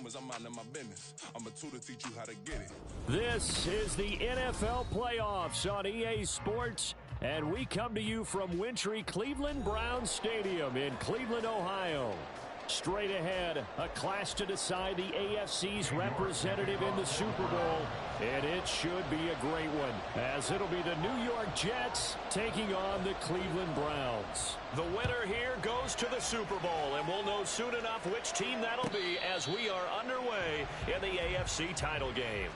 numbers, I'm minding my business. I'm a tutor, teach you how to get it. This is the NFL Playoffs on EA Sports, and we come to you from wintry Cleveland Browns Stadium in Cleveland, Ohio. Straight ahead, a clash to decide the AFC's representative in the Super Bowl, and it should be a great one, as it'll be the New York Jets taking on the Cleveland Browns. The winner here goes to the Super Bowl, and we'll know soon enough which team that'll be as we are underway in the AFC title game.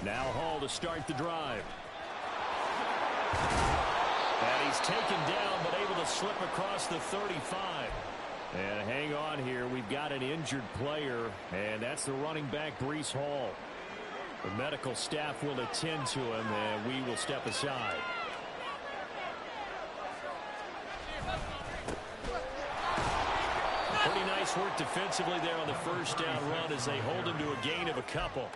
Now Hall to start the drive. And he's taken down, but able to slip across the 35. And hang on here. We've got an injured player, and that's the running back, Breece Hall. The medical staff will attend to him, and we will step aside. Pretty nice work defensively there on the first down run as they hold him to a gain of a couple.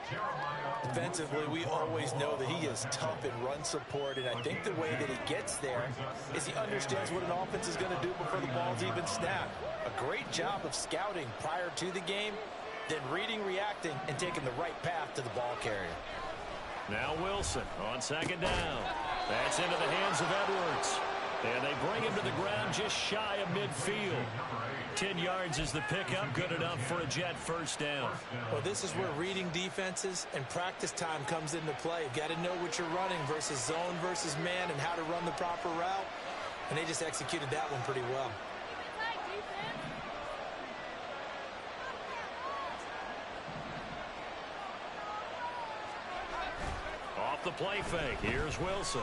Defensively, we always know that he is tough in run support, and I think the way that he gets there is he understands what an offense is going to do before the ball's even snapped. A great job of scouting prior to the game, then reading, reacting, and taking the right path to the ball carrier. Now Wilson on second down. That's into the hands of Edwards. And they bring him to the ground just shy of midfield. 10 yards is the pickup, good enough for a Jet first down. Well, this is where reading defenses and practice time comes into play. You've got to know what you're running versus zone versus man and how to run the proper route. And they just executed that one pretty well. Off the play fake, here's Wilson.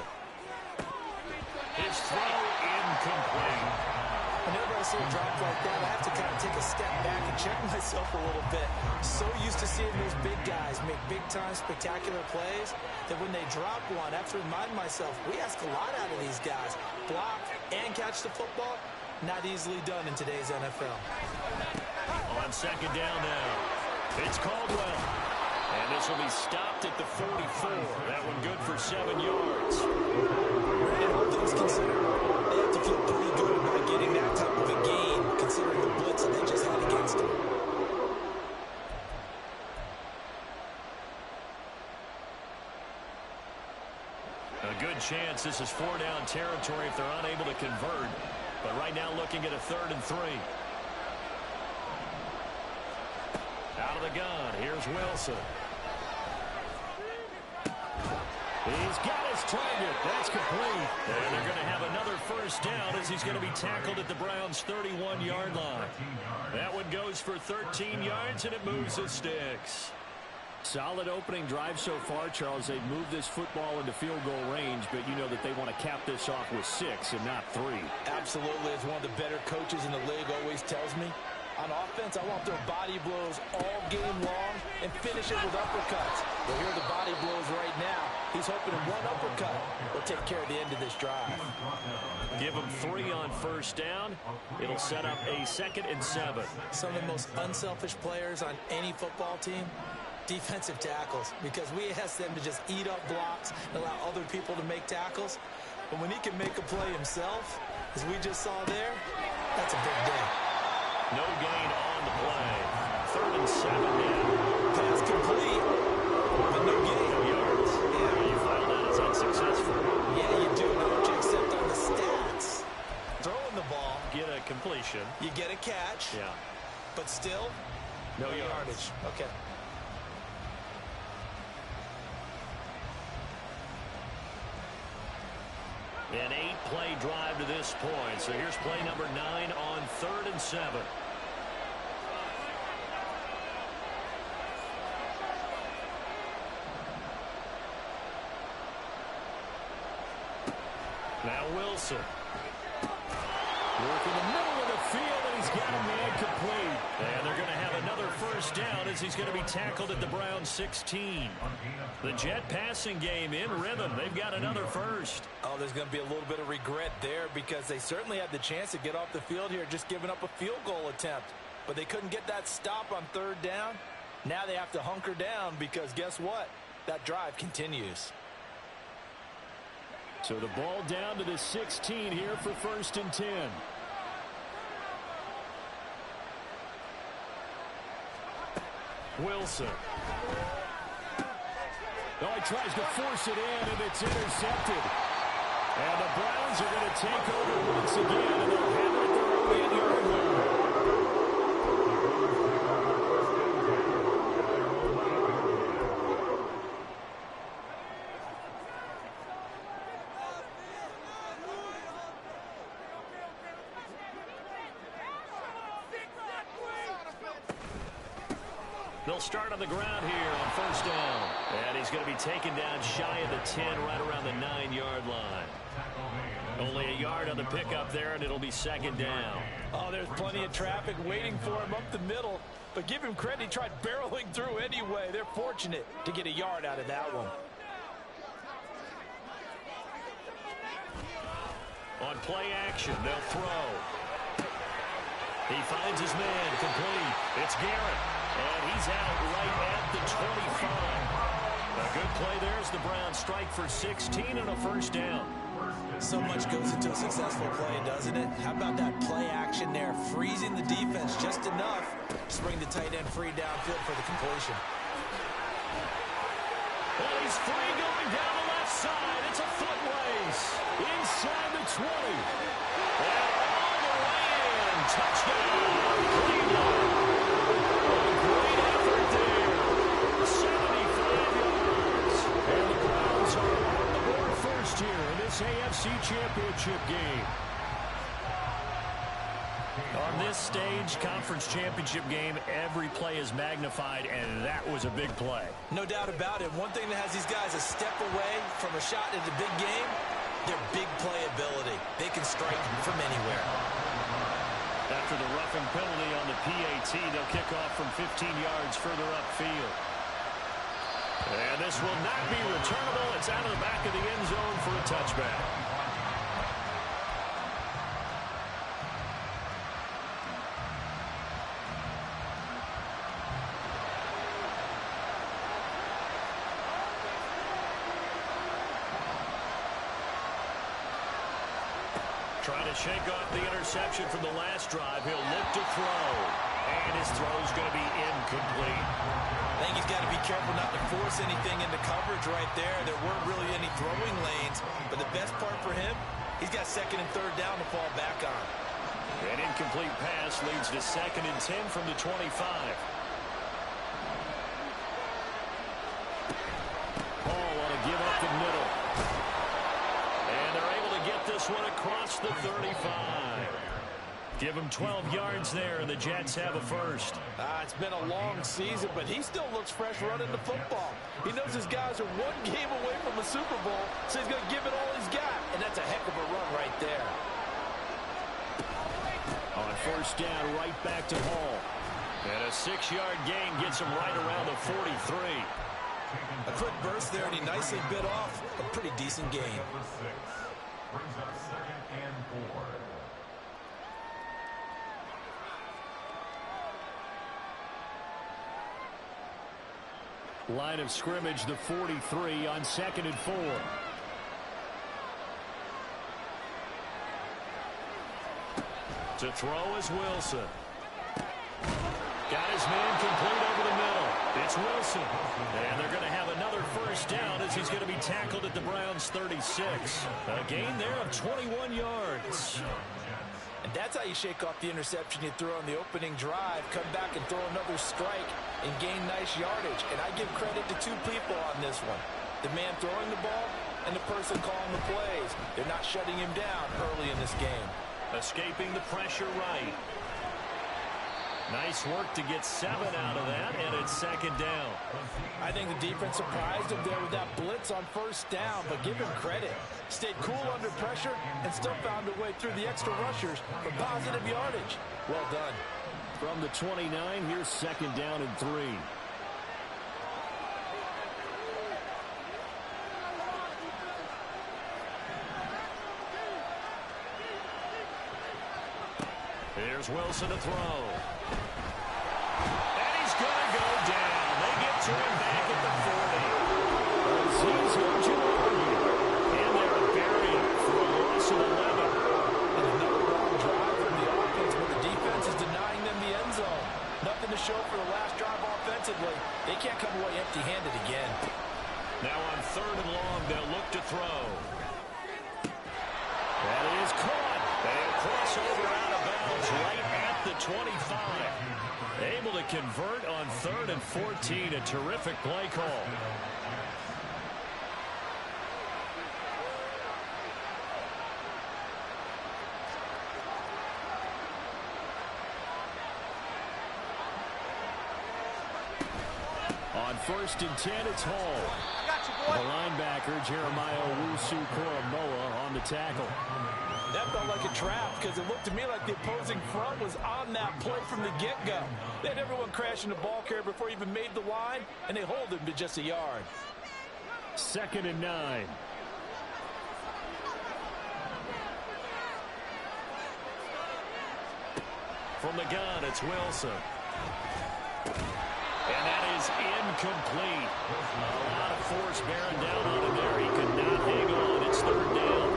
His throw incomplete. Whenever I see a drop like that, I have to kind of take a step back and check myself a little bit. So used to seeing those big guys make big-time spectacular plays that when they drop one, I have to remind myself, we ask a lot out of these guys. Block and catch the football, not easily done in today's NFL. On second down now, it's Caldwell. And this will be stopped at the 44. That one good for 7 yards. And all things considered, they have to feel pretty good about getting that type of a gain, considering the blitz that they just had against them. A good chance this is 4-down territory if they're unable to convert. But right now looking at a 3rd and 3. Out of the gun, here's Wilson. He's got his target. That's complete. And they're going to have another first down as he's going to be tackled at the Browns' 31-yard line. That one goes for 13 yards, and it moves the sticks. Solid opening drive so far, Charles. They've moved this football into field goal range, but you know that they want to cap this off with 6 and not 3. Absolutely. As one of the better coaches in the league always tells me, on offense, I want their body blows all game long and finish it with uppercuts. Well, here are the body blows right now. He's hoping one uppercut will take care of the end of this drive. Give him 3 on first down. It'll set up a 2nd and 7. Some of the most unselfish players on any football team, defensive tackles, because we ask them to just eat up blocks and allow other people to make tackles. But when he can make a play himself, as we just saw there, that's a big day. No gain on the play. 3rd and 7 now. Pass complete, but no gain. No yards. Yeah, you file that as unsuccessful. Yeah, you do, don't you? Except on the stats. Throwing the ball. Get a completion. You get a catch. Yeah. But still, no yardage. Okay. An 8-play drive to this point. So here's play number 9 on 3rd and 7. Now Wilson. Working the middle of the field, and he's got a man complete. And they're going to have another first down as he's going to be tackled at the Browns 16. The Jet passing game in rhythm. They've got another first. Oh, there's going to be a little bit of regret there because they certainly had the chance to get off the field here, just giving up a field goal attempt. But they couldn't get that stop on third down. Now they have to hunker down because guess what? That drive continues. So the ball down to the 16 here for 1st and 10. Wilson. Oh, he tries to force it in, and it's intercepted. And the Browns are going to take over once again, and they'll have it at their own 8-yard line. They'll start on the ground here on 1st down. And he's going to be taken down shy of the 10, right around the 9-yard line. Only a yard on the pickup there, and it'll be 2nd down. Oh, there's plenty of traffic waiting for him up the middle. But give him credit, he tried barreling through anyway. They're fortunate to get a yard out of that one. On play action, they'll throw. He finds his man, complete. It's Garrett. And he's out right at the 25. A good play there as the Browns strike for 16 and a 1st down. So much goes into a successful play, doesn't it? How about that play action there, freezing the defense just enough to bring the tight end free downfield for the completion. Well, he's free going down the left side. It's a foot race. Inside the 20. And all the way in. Touchdown, Cleveland. Great effort there. 75 yards. And the Browns are on the board first here in this AFC Championship game. On this stage, conference championship game, every play is magnified, and that was a big play. No doubt about it. One thing that has these guys a step away from a shot at the big game, their big play ability. They can strike from anywhere. After the roughing penalty on the PAT, they'll kick off from 15 yards further upfield. And this will not be returnable. It's out of the back of the end zone for a touchback. Trying to shake off the interception from the last drive. He'll look to throw. And his throw's going to be incomplete. I think he's got to be careful not to force anything into coverage right there. There weren't really any throwing lanes. But the best part for him, he's got 2nd and 3rd down to fall back on. An incomplete pass leads to 2nd and 10 from the 25. Paul want to give up the middle. And they're able to get this one across the 35. Give him 12 yards there, and the Jets have a first. It's been a long season, but he still looks fresh running the football. He knows his guys are one game away from a Super Bowl, so he's going to give it all he's got, and that's a heck of a run right there. On 1st down, right back to Hall. And a 6-yard gain gets him right around the 43. A quick burst there, and he nicely bit off a pretty decent gain. Brings up 2nd and 4. Line of scrimmage, the 43 on 2nd and 4. To throw is Wilson. Got his man complete over the middle. It's Wilson. And they're going to have another first down as he's going to be tackled at the Browns 36. A gain there of 21 yards. And that's how you shake off the interception you throw on the opening drive, come back and throw another strike and gain nice yardage. And I give credit to two people on this one. The man throwing the ball and the person calling the plays. They're not shutting him down early in this game. Escaping the pressure right. Nice work to get 7 out of that, and it's 2nd down. I think the defense surprised him there with that blitz blitz on first down, but give him credit. Stayed cool under pressure and still found a way through the extra rushers for positive yardage. Well done. From the 29, here's second down and 3. Here's Wilson to throw. And he's going to go down. They get to him back at the 40. Azeez Ojulari. And they're a barrier for a loss of 11. And another long drive from the offense where the defense is denying them the end zone. Nothing to show for the last drive offensively. They can't come away empty-handed again. Now on third and long, they'll look to throw. That is caught. They'll cross over out of bounds right at the 25. Able to convert on third and 14. A terrific play call. On first and 10, it's Hall. The linebacker, Jeremiah Owusu-Koramoah, on the tackle. That felt like a trap because it looked to me like the opposing front was on that play from the get-go. They had everyone crashing the ball carrier before he even made the line, and they hold him to just a yard. Second and 9. From the gun, it's Wilson. And that is incomplete. A lot of force bearing down on him there. He could not hang on. It's third down.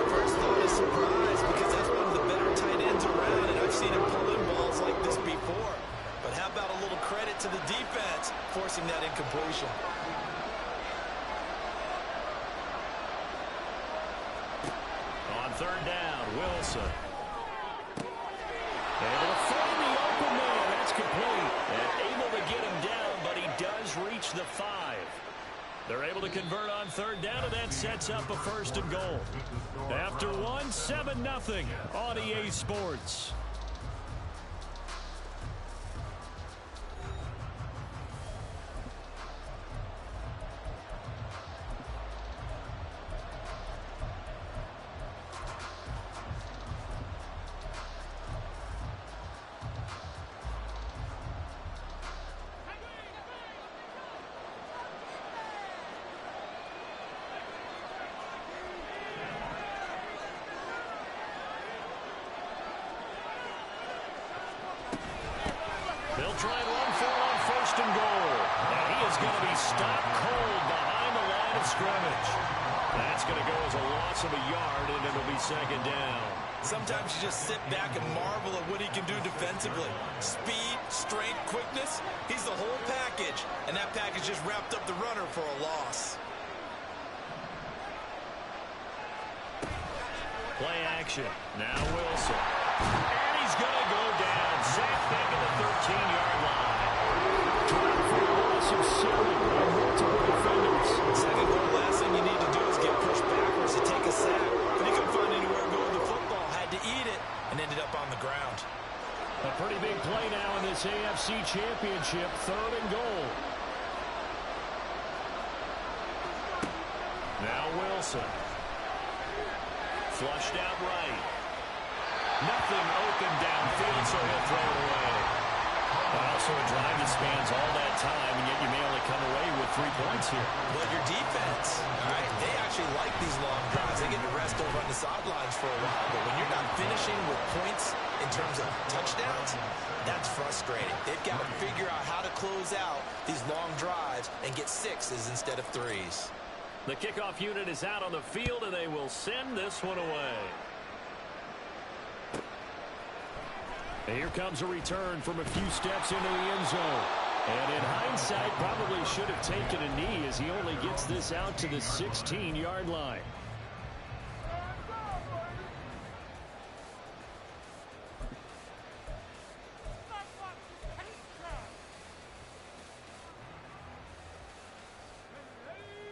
First thought is surprise because that's one of the better tight ends around, and I've seen him pull in balls like this before. But how about a little credit to the defense forcing that incompletion? On third down, Wilson. Able to find the open man. That's complete. And able to get him down, but he does reach the 5. They're able to convert on third down, and that sets up a first and goal. After one, 7-0 on EA Sports. They'll try and run for it on first and goal. And he is going to be stopped cold behind the line of scrimmage. That's going to go as a loss of a yard, and it'll be second down. Sometimes you just sit back and marvel at what he can do defensively. Speed, strength, quickness, he's the whole package. And that package just wrapped up the runner for a loss. Play action. Now Wilson. And he's going to go down. Sacked back at the 13-yard line. Trying for a loss of 7 by multiple defenders. Second goal, last thing you need to do is get pushed backwards to take a sack. But he couldn't find anywhere to go with the football. Had to eat it and ended up on the ground. A pretty big play now in this AFC Championship. Third and goal. Now Wilson. Flushed out right. Nothing open downfield, so he'll throw it away. Also a drive that spans all that time, and yet you may only come away with 3 points here. Well, your defense, all right, they actually like these long drives. They get to rest over on the sidelines for a while, but when you're not finishing with points in terms of touchdowns, that's frustrating. They've got to figure out how to close out these long drives and get 6s instead of 3s. The kickoff unit is out on the field, and they will send this one away. Here comes a return from a few steps into the end zone. And in hindsight, probably should have taken a knee as he only gets this out to the 16-yard line.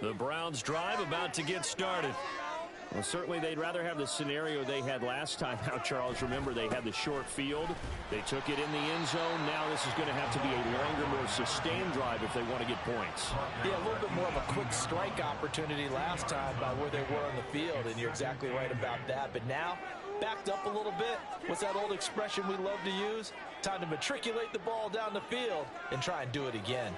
The Browns drive about to get started. Well, certainly they'd rather have the scenario they had last time out, Charles. Remember, they had the short field. They took it in the end zone. Now this is going to have to be a longer, more sustained drive if they want to get points. Yeah, a little bit more of a quick strike opportunity last time by where they were on the field, and you're exactly right about that. But now, backed up a little bit. What's that old expression we love to use? Time to matriculate the ball down the field and try and do it again.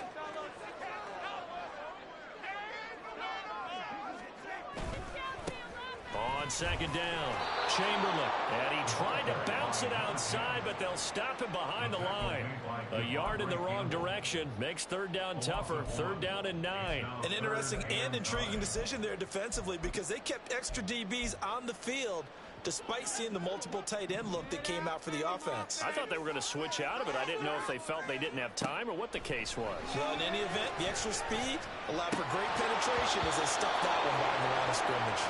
On second down, Chamberlain. And he tried to bounce it outside, but they'll stop him behind the line. A yard in the wrong direction makes third down tougher. Third down and 9. An interesting and intriguing decision there defensively because they kept extra DBs on the field despite seeing the multiple tight end look that came out for the offense. I thought they were going to switch out of it. I didn't know if they felt they didn't have time or what the case was. Well, in any event, the extra speed allowed for great penetration as they stopped that one behind the line of scrimmage.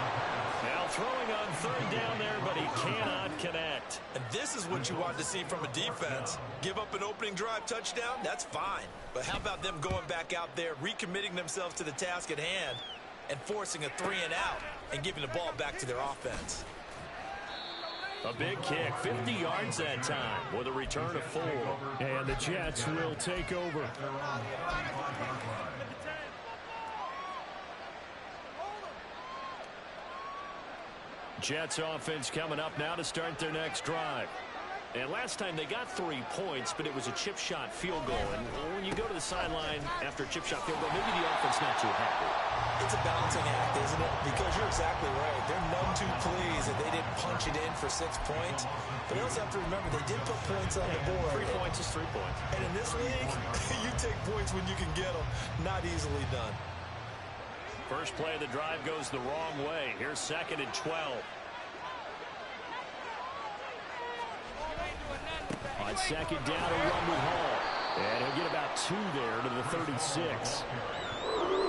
Now throwing on third down there, but he cannot connect. And this is what you want to see from a defense. Give up an opening drive touchdown, that's fine. But how about them going back out there, recommitting themselves to the task at hand, and forcing a 3 and out and giving the ball back to their offense. A big kick, 50 yards that time with a return of 4. And the Jets will take over. Jets offense coming up now to start their next drive. And last time they got 3 points, but it was a chip shot field goal. And when you go to the sideline after a chip shot field goal, maybe the offense not too happy. It's a balancing act, isn't it? Because you're exactly right. They're none too pleased that they didn't punch it in for 6 points. But you also have to remember they did put points on the board. 3 points is 3 points. And in this league, you take points when you can get them. Not easily done. First play of the drive goes the wrong way. Here's second and 12. On second down, a run with Hall. And he'll get about 2 there to the 36.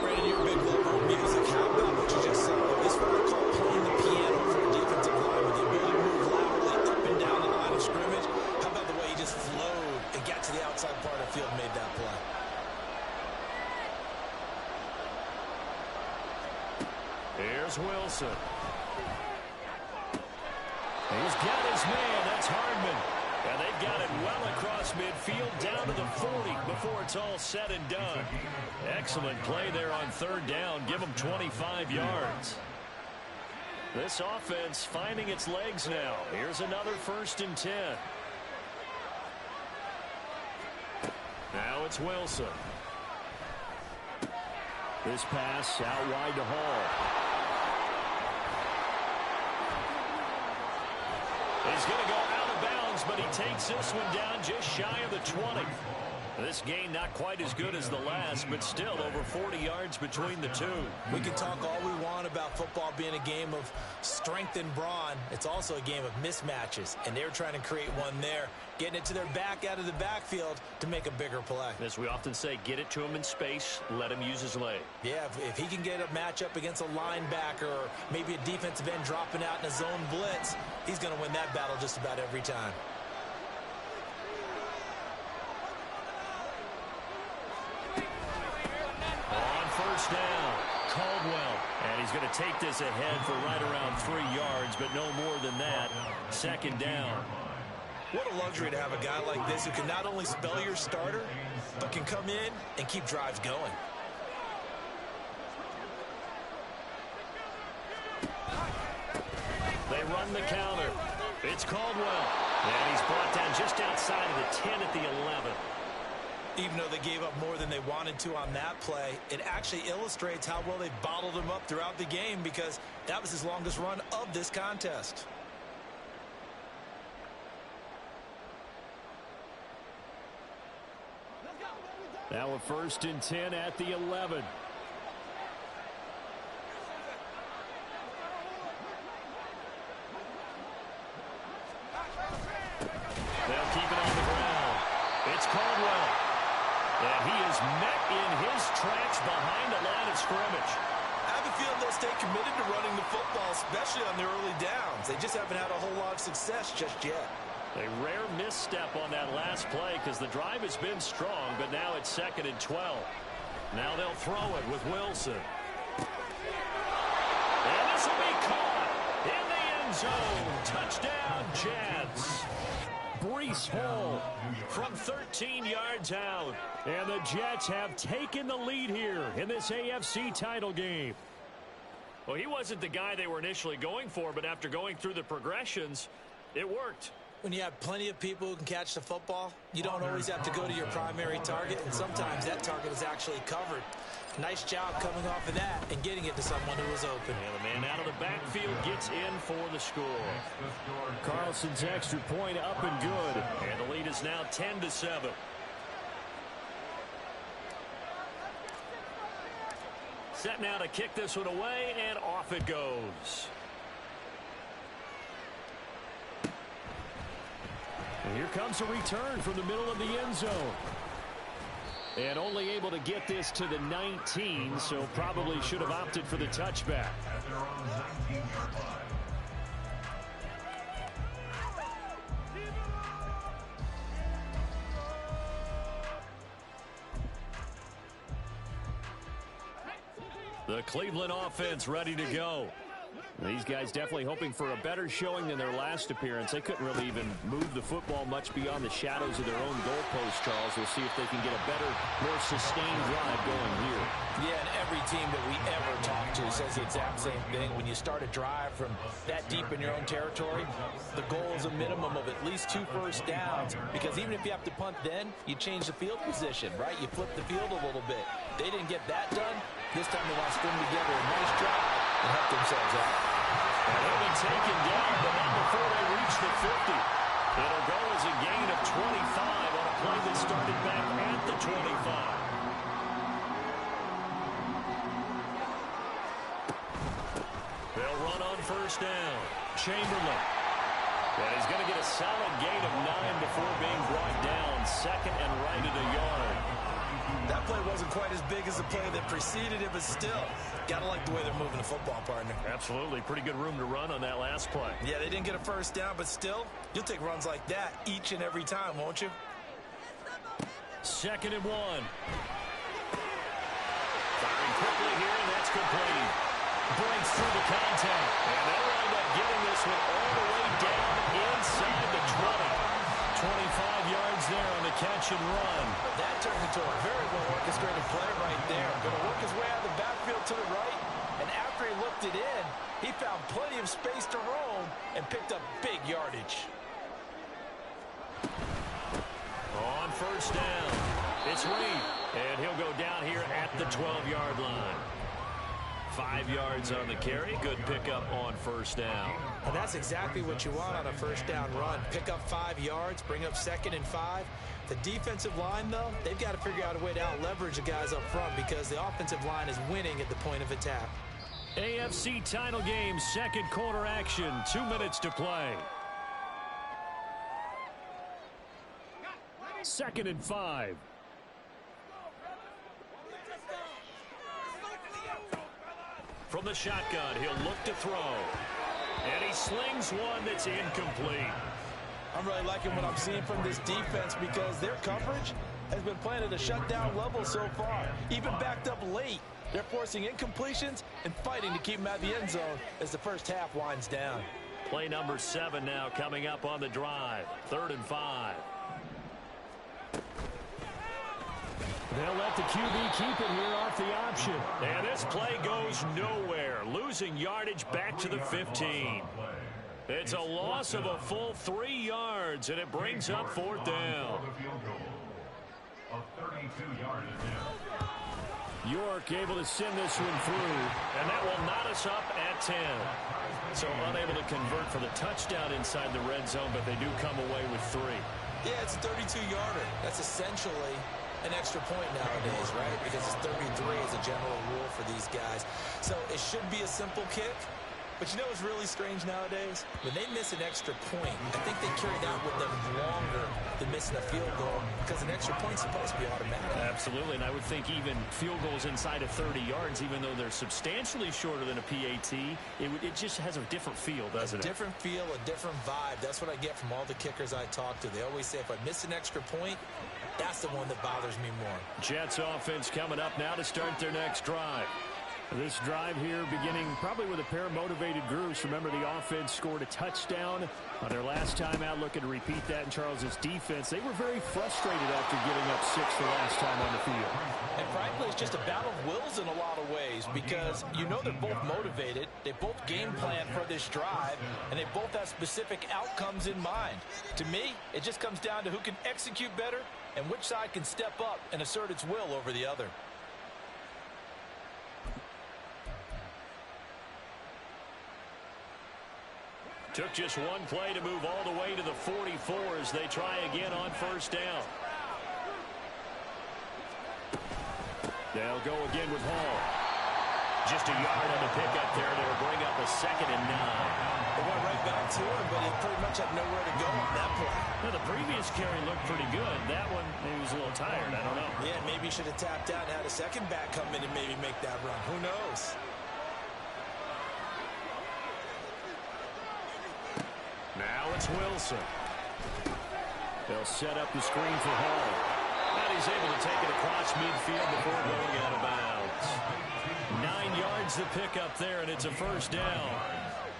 Brandon, you're a big lover of music. How about what you just said? This is what I call playing the piano for a defensive line with the ability to move laterally up and down the line of scrimmage. How about the way he just flowed and got to the outside part of the field and made that play? Here's Wilson. He's got his man. That's Hardman. And they've got it well across midfield down to the 40 before it's all said and done. Excellent play there on third down. Give them 25 yards. This offense finding its legs now. Here's another 1st and 10. Now it's Wilson. This pass out wide to Hall. He's going to go out of bounds, but he takes this one down just shy of the 20. This gain not quite as good as the last, but still over 40 yards between the two. We can talk all we want about football being a game of strength and brawn. It's also a game of mismatches, and they're trying to create one there, getting it to their back out of the backfield to make a bigger play. As we often say, get it to him in space, let him use his leg. Yeah, if he can get a matchup against a linebacker or maybe a defensive end dropping out in a zone blitz, he's going to win that battle just about every time. First down, Caldwell. And he's going to take this ahead for right around 3 yards, but no more than that. Second down. What a luxury to have a guy like this who can not only spell your starter, but can come in and keep drives going. They run the counter. It's Caldwell. And he's brought down just outside of the 10 at the 11. Even though they gave up more than they wanted to on that play, it actually illustrates how well they bottled him up throughout the game because that was his longest run of this contest. Now a 1st and 10 at the 11. They'll keep it on the ground. It's Caldwell. And he is met in his tracks behind the line of scrimmage. I have a feeling they'll stay committed to running the football, especially on their early downs. They just haven't had a whole lot of success just yet. A rare misstep on that last play because the drive has been strong, but now it's 2nd and 12. Now they'll throw it with Wilson. And this will be caught. end zone. Touchdown, Jets. Breece Hall from 13 yards out. And the Jets have taken the lead here in this AFC title game. Well, he wasn't the guy they were initially going for, but after going through the progressions, it worked. When you have plenty of people who can catch the football, you don't always have to go to your primary target, and sometimes that target is actually covered. Nice job coming off of that and getting it to someone who was open. And the man out of the backfield gets in for the score. Carlson's extra point up and good. And the lead is now 10-7. Set now to kick this one away, and off it goes. And here comes a return from the middle of the end zone. And only able to get this to the 19, so probably should have opted for the touchback. At their own 19-yard line. The Cleveland offense ready to go. These guys definitely hoping for a better showing than their last appearance. They couldn't really even move the football much beyond the shadows of their own goalpost, Charles. We'll see if they can get a better, more sustained drive going here. Yeah, and every team that we ever talk to says the exact same thing. When you start a drive from that deep in your own territory, the goal is a minimum of at least 2 first downs, because even if you have to punt then, you change the field position, right? You flip the field a little bit. They didn't get that done. This time they want to string together a nice drive and help themselves out. And he'll be taken down, but not before they reach the 50. It'll go as a gain of 25 on a play that started back at the 25. They'll run on first down. Chamberlain. And he's going to get a solid gain of 9 before being brought down. Second and right at a yard. That play wasn't quite as big as the play that preceded it, but still, gotta like the way they're moving the football, partner. Absolutely. Pretty good room to run on that last play. Yeah, they didn't get a first down, but still, you'll take runs like that each and every time, won't you? Second and 1. Firing quickly here, and that's complete. Breaks through the contact. And they'll wind up getting this one all the way down inside the 20. 25 yards there on the catch and run. That turned into a very well-orchestrated play right there. Going to work his way out of the backfield to the right, and after he looked it in, he found plenty of space to roam and picked up big yardage. On first down, it's Reed, and he'll go down here at the 12-yard line. 5 yards on the carry. Good pickup on first down. And that's exactly what you want on a first down run. Pick up 5 yards, bring up 2nd and 5. The defensive line, though, they've got to figure out a way to out-leverage the guys up front because the offensive line is winning at the point of attack. AFC title game, second quarter action. 2 minutes to play. 2nd and 5. From the shotgun, he'll look to throw. And he slings one that's incomplete. I'm really liking what I'm seeing from this defense because their coverage has been playing at a shutdown level so far. Even backed up late, they're forcing incompletions and fighting to keep them out of the end zone as the first half winds down. Play number 7 now coming up on the drive. 3rd and 5. They'll let the QB keep it here off the option. And this play goes nowhere. Losing yardage back to the 15. It's a loss of a full 3 yards, and it brings up 4th down. York able to send this one through, and that will knot us up at 10. So unable to convert for the touchdown inside the red zone, but they do come away with 3. Yeah, it's a 32-yarder. That's essentially an extra point nowadays, right? Because it's 33 as a general rule for these guys. So it should be a simple kick. But you know what's really strange nowadays? When they miss an extra point, I think they carry that with them longer than missing a field goal because an extra point's supposed to be automatic. Absolutely, and I would think even field goals inside of 30 yards, even though they're substantially shorter than a PAT, it just has a different feel, doesn't it? A different feel, a different vibe. That's what I get from all the kickers I talk to. They always say if I miss an extra point, that's the one that bothers me more. Jets offense coming up now to start their next drive. This drive here beginning probably with a pair of motivated groups. Remember, the offense scored a touchdown on their last time out. Looking to repeat that in Charles's defense. They were very frustrated after giving up 6 the last time on the field. And frankly, it's just a battle of wills in a lot of ways because you know they're both motivated. They both game plan for this drive, and they both have specific outcomes in mind. To me, it just comes down to who can execute better and which side can step up and assert its will over the other. Took just one play to move all the way to the 44 as they try again on first down. They'll go again with Hall. Just a yard on the pickup there. They'll bring up a 2nd and 9. They went right back to him, but he pretty much had nowhere to go on that play. Now, the previous carry looked pretty good. That one, maybe he was a little tired. I don't know. Yeah, maybe he should have tapped out and had a second back come in and maybe make that run. Who knows? Now it's Wilson. They'll set up the screen for Hall. And he's able to take it across midfield before going out of bounds. 9 yards to pick up there, and it's a first down.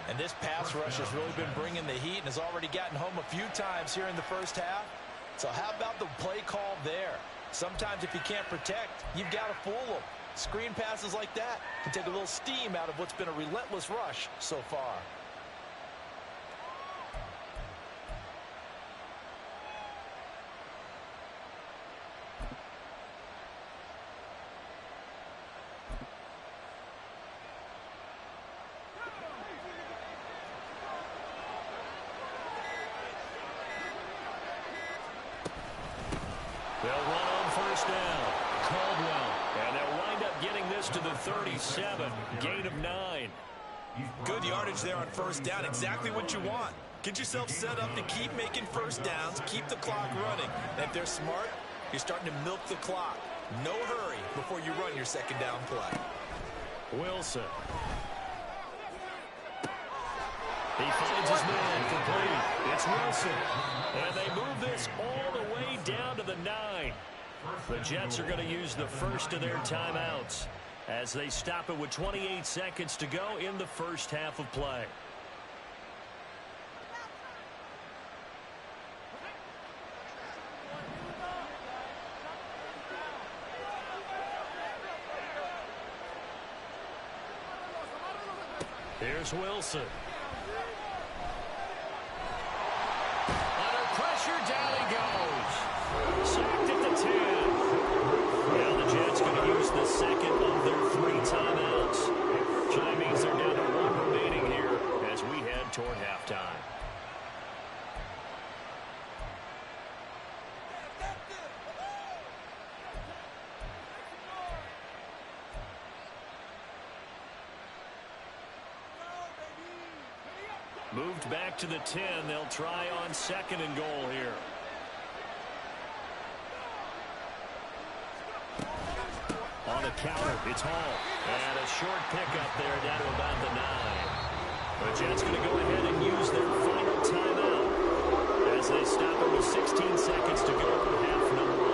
And this pass rush has really been bringing the heat and has already gotten home a few times here in the first half. So how about the play call there? Sometimes if you can't protect, you've got to fool them. Screen passes like that can take a little steam out of what's been a relentless rush so far. They'll run on first down. Caldwell. And they'll wind up getting this to the 37. Gain of 9. Good yardage there on first down. Exactly what you want. Get yourself set up to keep making first downs, keep the clock running. And if they're smart, you're starting to milk the clock. No hurry before you run your second down play. Wilson. He finds his man complete. It's Wilson. And they move this all the way down to the 9. The Jets are going to use the first of their timeouts as they stop it with 28 seconds to go in the first half of play. Here's Wilson. Under pressure, down he goes. Sacked at the 10. Now the Jets going to use the second of their 3 timeouts. So that means they're down to 1 remaining here as we head toward halftime. Moved back to the 10. They'll try on 2nd and goal here. On the counter, it's Hall. And a short pickup there down to about the 9. The Jets going to go ahead and use their final timeout as they stop it with 16 seconds to go in half number 1.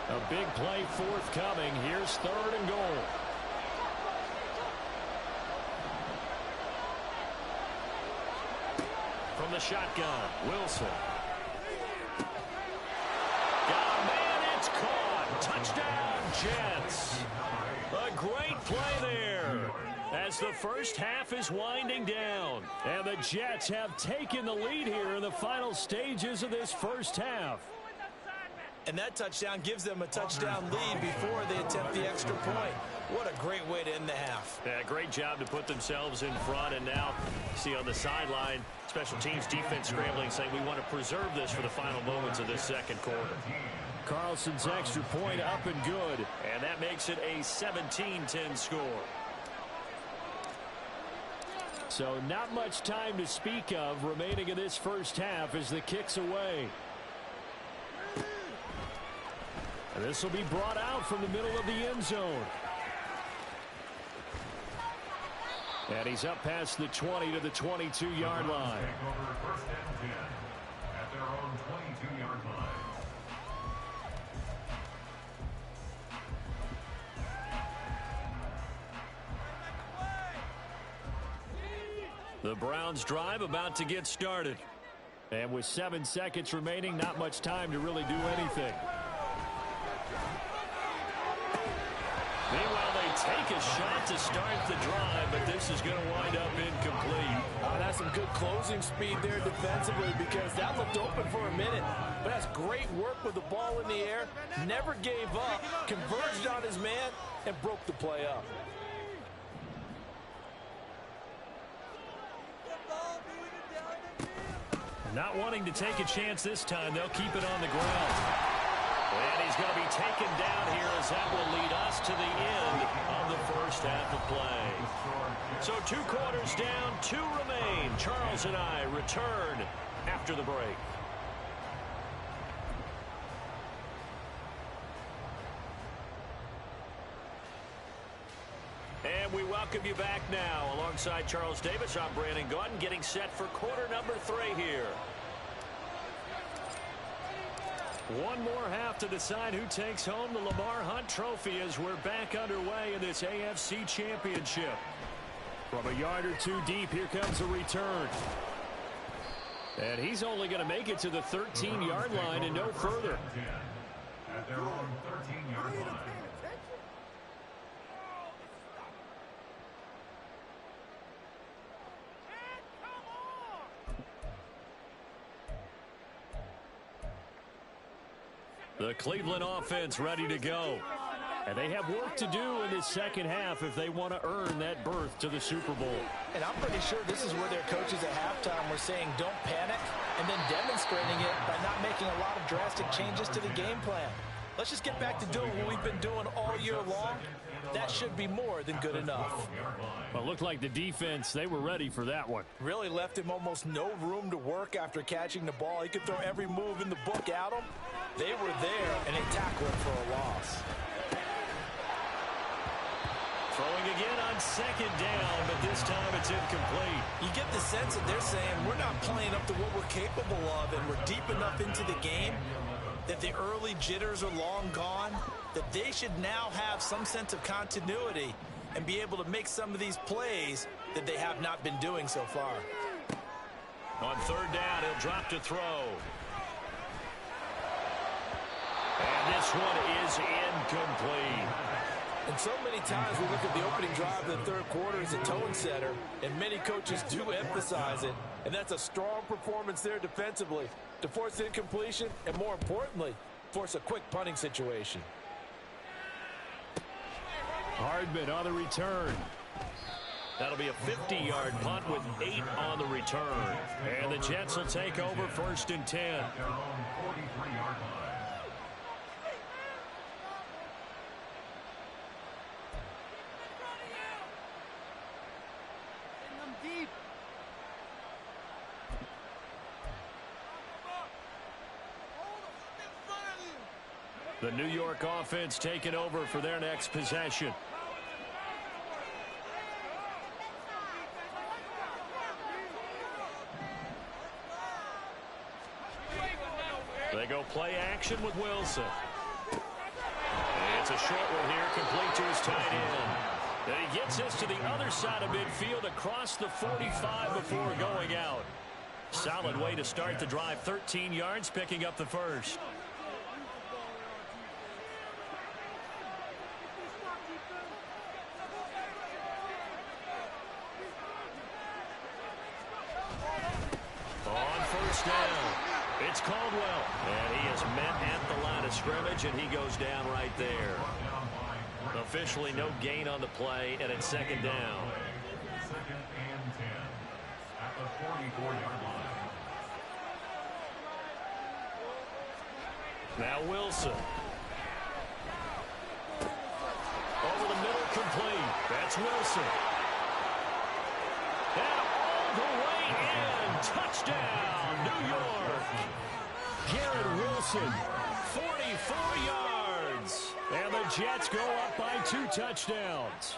A big play forthcoming. Here's 3rd and goal. From the shotgun, Wilson. Got a man, it's caught. Touchdown, Jets. A great play there as the first half is winding down. And the Jets have taken the lead here in the final stages of this first half. And that touchdown gives them a touchdown lead before they attempt the extra point. What a great way to end the half. Yeah, great job to put themselves in front. And now, see on the sideline, special teams defense scrambling, saying we want to preserve this for the final moments of this second quarter. Carlson's extra point up and good. And that makes it a 17-10 score. So not much time to speak of remaining in this first half as the kick's away. This will be brought out from the middle of the end zone. And he's up past the 20 to the 22-yard line. Take over first and 10 at their own 22-yard line. The Browns drive about to get started. And with 7 seconds remaining, not much time to really do anything. Meanwhile, they take a shot to start the drive, but this is going to wind up incomplete. That's some good closing speed there defensively, because that looked open for a minute. But that's great work with the ball in the air. Never gave up, converged on his man, and broke the play up. Not wanting to take a chance this time, they'll keep it on the ground. And he's going to be taken down here, as that will lead us to the end of the first half of play. So 2 quarters down, 2 remain. Charles and I return after the break. And we welcome you back now. Alongside Charles Davis, I'm Brandon Gaudin, getting set for quarter number 3 here. One more half to decide who takes home the Lamar Hunt Trophy as we're back underway in this AFC Championship. From a yard or 2 deep, here comes a return. And he's only going to make it to the 13-yard line and no further. At their own 13-yard line. The Cleveland offense ready to go. And they have work to do in this second half if they want to earn that berth to the Super Bowl. And I'm pretty sure this is where their coaches at halftime were saying don't panic, and then demonstrating it by not making a lot of drastic changes to the game plan. Let's just get back to doing what we've been doing all year long. That should be more than good enough. Well, it looked like the defense, they were ready for that one. Really left him almost no room to work after catching the ball. He could throw every move in the book at him. They were there, and they tackled him for a loss. Throwing again on second down, but this time it's incomplete. You get the sense that they're saying we're not playing up to what we're capable of, and we're deep enough into the game that the early jitters are long gone, that they should now have some sense of continuity and be able to make some of these plays that they have not been doing so far. On third down, he'll drop to throw. And this one is incomplete. And so many times we look at the opening drive of the third quarter as a tone setter, and many coaches do emphasize it, and that's a strong performance there defensively to force incompletion and, more importantly, force a quick punting situation. Hardman on the return. That'll be a 50-yard punt with 8 on the return. And the Jets will take over first and 10. Their own 43-yard line. The New York offense taking over for their next possession. They go play action with Wilson. It's a short one here, complete to his tight end. And he gets us to the other side of midfield across the 45 before going out. Solid way to start the drive. 13 yards, picking up the first. On first down, it's Caldwell. And he is met at the line of scrimmage, and he goes down right there. Officially no gain on the play, and it's second down. Second and 10 at the 44-yard line. Now Wilson. Over the middle, complete. That's Wilson. And all the way in. Touchdown, New York. Garrett Wilson, 44 yards. Browns. And the Jets go up by 2 touchdowns.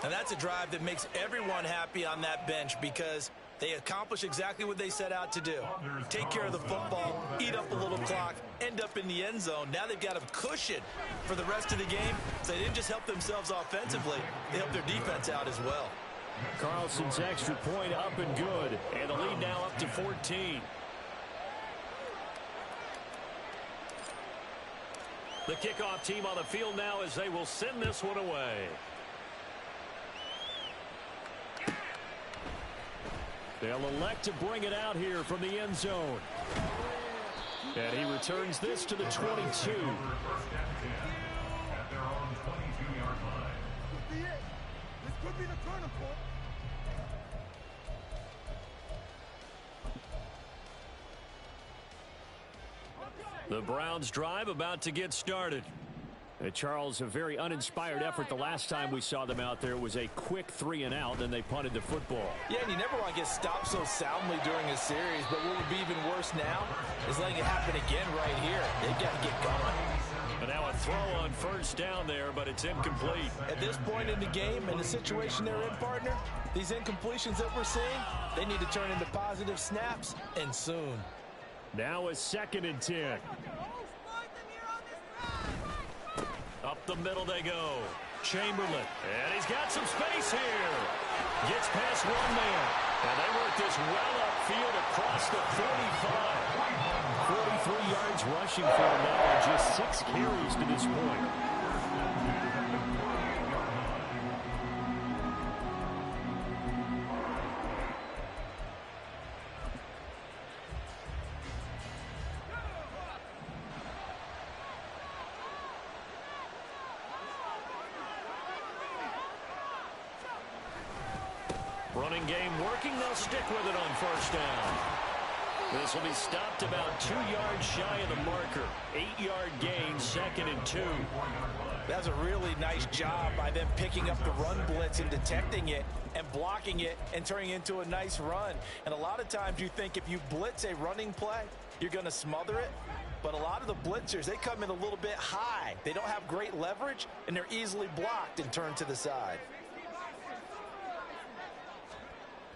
And that's a drive that makes everyone happy on that bench because they accomplish exactly what they set out to do. Take care of the football, eat up a little clock, end up in the end zone. Now they've got a cushion for the rest of the game. So they didn't just help themselves offensively, they helped their defense out as well. Carlson's extra point up and good. And the lead now up to 14. The kickoff team on the field now as they will send this one away. They'll elect to bring it out here from the end zone. And he returns this to the 22. At their own 22-yard line. This could be it. This could be the turning point. The Browns drive about to get started. Charles, a very uninspired effort the last time we saw them out there. It was a quick 3-and-out, and they punted the football. Yeah, and you never want to get stopped so soundly during a series, but what would be even worse now is letting it happen again right here. They've got to get going. And now a throw on first down there, but it's incomplete. At this point in the game and the situation they're in, partner, these incompletions that we're seeing, they need to turn into positive snaps, and soon. Now a 2nd and 10. Up the middle they go. Chamberlain. And he's got some space here. Gets past one man. And they work this well upfield across the 45. 43 yards rushing for him now. Just 6 carries to this point. Running game working. They'll stick with it on first down. This will be stopped about 2 yards shy of the marker. 8-yard gain, 2nd and 2. That's a really nice job by them picking up the run blitz and detecting it and blocking it and turning it into a nice run. And a lot of times you think if you blitz a running play, you're going to smother it. But a lot of the blitzers, they come in a little bit high. They don't have great leverage, and they're easily blocked and turned to the side.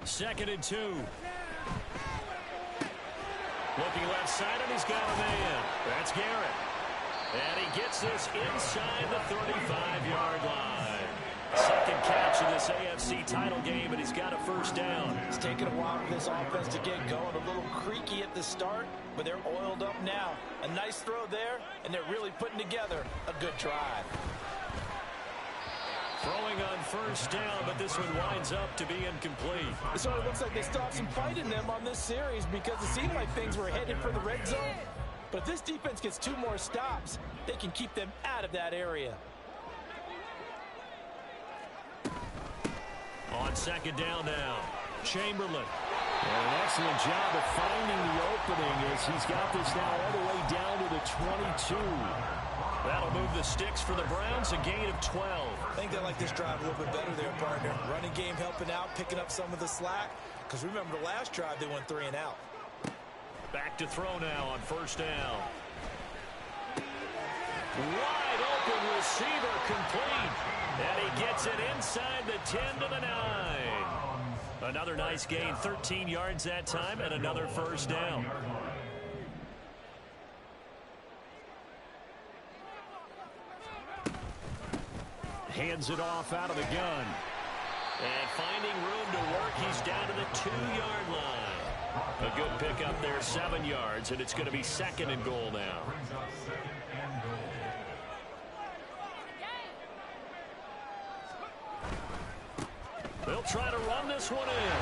2nd and 2. Looking left side, and he's got a man. That's Garrett. And he gets this inside the 35-yard line. Second catch of this AFC title game, and he's got a first down. It's taken a while for this offense to get going. A little creaky at the start, but they're oiled up now. A nice throw there, and they're really putting together a good drive. Throwing on first down, but this one winds up to be incomplete. It sort of looks like they still have some fight in them on this series because it seemed like things were headed for the red zone. But if this defense gets 2 more stops, they can keep them out of that area. On second down now, Chamberlain. And an excellent job of finding the opening as he's got this now all the way down to the 22. That'll move the sticks for the Browns, a gain of 12. I think they like this drive a little bit better there, partner. Running game helping out, picking up some of the slack. Because remember the last drive, they went 3-and-out. Back to throw now on first down. Wide open receiver complete. And he gets it inside the 10 to the 9. Another nice gain, 13 yards that time, and another first down. Hands it off out of the gun. And finding room to work, he's down to the 2-yard line. A good pickup there, 7 yards, and it's going to be 2nd and goal now. They'll try to run this one in.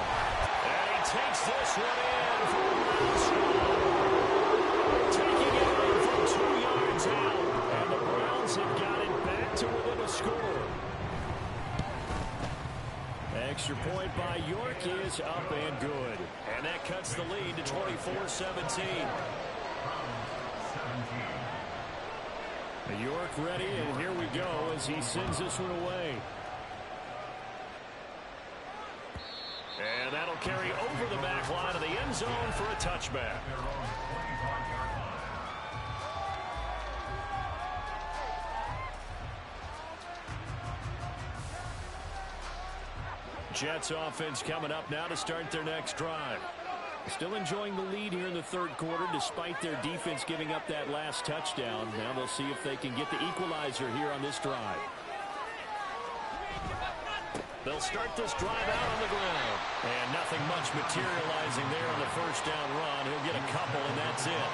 And he takes this one in for a taking it in from 2 yards out. And the Browns have got it back to within a score. Extra point by York is up and good. And that cuts the lead to 24-17. York ready, and here we go as he sends this one away. And that'll carry over the back line of the end zone for a touchback. Jets offense coming up now to start their next drive. Still enjoying the lead here in the third quarter despite their defense giving up that last touchdown. Now they'll see if they can get the equalizer here on this drive. They'll start this drive out on the ground. And nothing much materializing there on the first down run. He'll get a couple, and that's it.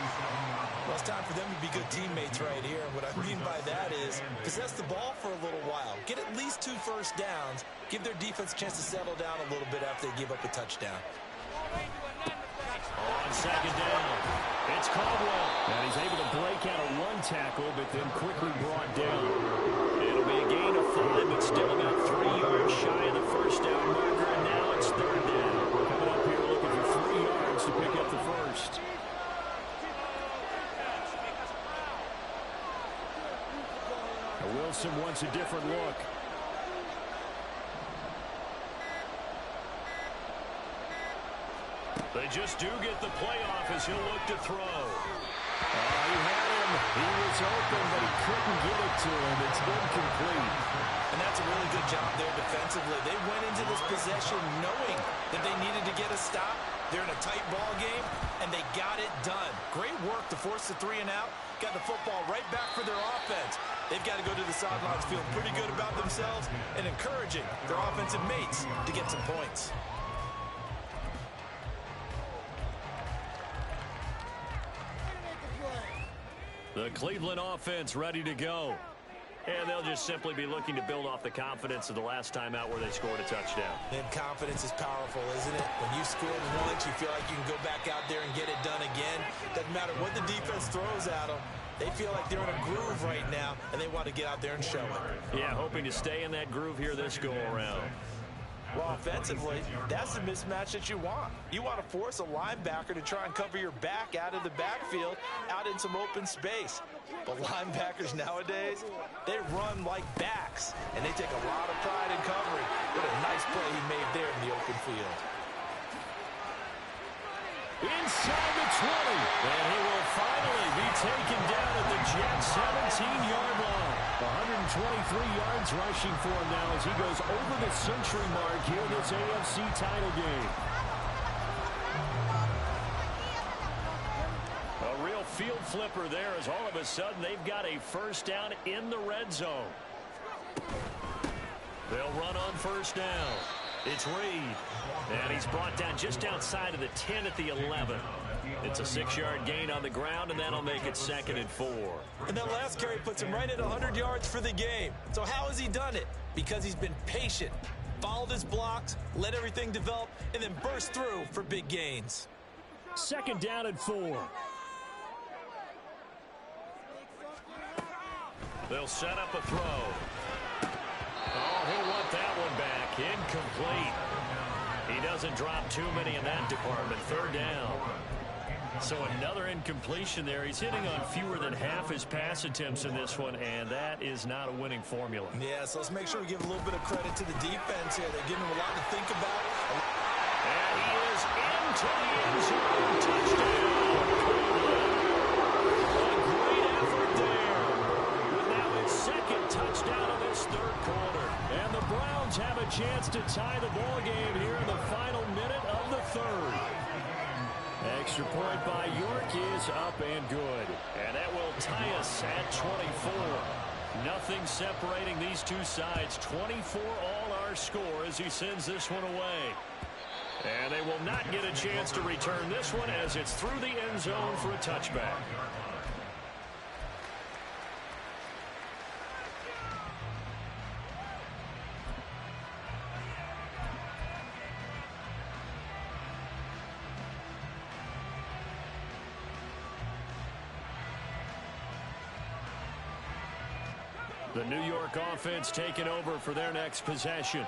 Well, it's time for them to be good teammates right here. What I mean by that is possess the ball for a little while. Get at least 2 first downs. Give their defense a chance to settle down a little bit after they give up a touchdown. On second down, it's Caldwell. And he's able to break out of 1 tackle, but then quickly brought down. It'll be a gain of 5, but still about 3 yards shy of the first down marker, and now it's third down. Coming up here looking for 3 yards to pick up the first. Wilson wants a different look. They just do get the playoff as he'll look to throw. He had him. He was open, but he couldn't get it to him. It's incomplete. And that's a really good job there defensively. They went into this possession knowing that they needed to get a stop. They're in a tight ball game, and they got it done. Great work to force the 3 and out. Got the football right back for their offense. They've got to go to the sidelines feeling pretty good about themselves and encouraging their offensive mates to get some points. The Cleveland offense ready to go. And they'll just simply be looking to build off the confidence of the last time out where they scored a touchdown. And confidence is powerful, isn't it? When you scored once, you feel like you can go back out there and get it done again. Doesn't matter what the defense throws at them. They feel like they're in a groove right now, and they want to get out there and show it. Yeah, hoping to stay in that groove here this go-around. Well, offensively, that's the mismatch that you want. You want to force a linebacker to try and cover your back out of the backfield, out in some open space. But linebackers nowadays, they run like backs, and they take a lot of pride in covering. What a nice play he made there in the open field. Inside the 20, and he will finally be taken down at the Jets' 17-yard line. 123 yards rushing for him now as he goes over the century mark here in this AFC title game. A real field flipper there as all of a sudden they've got a first down in the red zone. They'll run on first down. It's Reed, and he's brought down just outside of the 10 at the 11. It's a 6-yard gain on the ground, and that'll make it 2nd and 4. And that last carry puts him right at 100 yards for the game. So how has he done it? Because he's been patient, followed his blocks, let everything develop, and then burst through for big gains. 2nd down and 4. They'll set up a throw. Oh, he'll want that one back. Incomplete. He doesn't drop too many in that department. 3rd down. So another incompletion there. He's hitting on fewer than half his pass attempts in this one, and that is not a winning formula. Yeah, so let's make sure we give a little bit of credit to the defense here. They're giving him a lot to think about. And he is into the end zone. Touchdown. A great effort there. But now his 2nd touchdown of this 3rd quarter. And the Browns have a chance to tie the ball game here in the final minute of the 3rd. Extra point by York is up and good. And that will tie us at 24. Nothing separating these two sides. 24 all our score as he sends this one away. And they will not get a chance to return this one as it's through the end zone for a touchback. The New York offense taking over for their next possession.